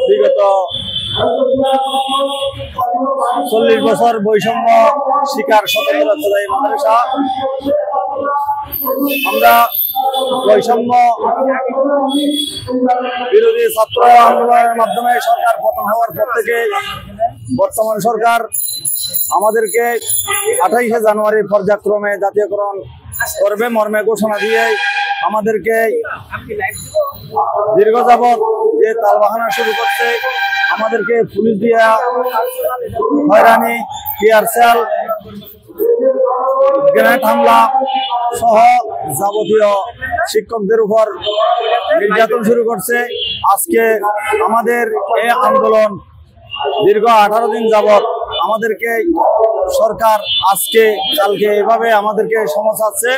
বিগত 40 বছর বৈষম্য শিকার স্বতন্ত্র রাজ্যদায়ী মাদ্রাসা। আমরা বৈষম্য বিরোধী ছাত্র আন্দোলনের মাধ্যমে সরকার পতন হওয়ার পর থেকে বর্তমান সরকার আমাদেরকে 28শে জানুয়ারি পর্যায়ক্রমে জাতীয়করণ করবে মর্মে ঘোষণা দিয়ে আমাদেরকে দীর্ঘ যাবৎ যে তালবাহানা শুরু করছে, আমাদেরকে পুলিশ দিয়া হয়রানি, টিয়ার সেল, গ্রেনেড হামলা সহ যাবতীয় শিক্ষকদের উপর নির্যাতন শুরু করছে। আজকে আমাদের এই আন্দোলন দীর্ঘ 18 দিন যাবৎ আমাদেরকে সরকার আজকে কালকে এভাবে আমাদেরকে সমস্যাচ্ছে।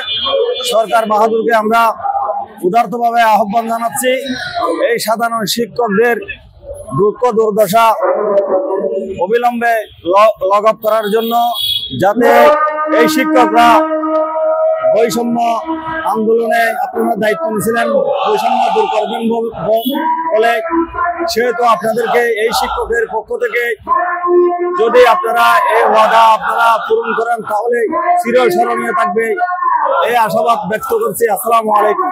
সরকার বাহাদুরকে আমরা উদারতভাবে আহ্বান জানাচ্ছি, এই সাধারণ শিক্ষকদের দুঃখ দুর্দশা অবিলম্বে লাঘব করার জন্য, যাতে এই শিক্ষকরা বৈষম্য আন্দোলনে আপনারা দায়িত্ব নিয়েছিলেন বৈষম্য দূর করবেন বলে, সেহেতু আপনাদেরকে এই শিক্ষকের পক্ষ থেকে যদি আপনারা এই ওয়াদা আপনারা পূরণ করেন তাহলে চিরস্মরণীয় থাকবে এই আশাবাদ ব্যক্ত করছি। আসসালামু আলাইকুম।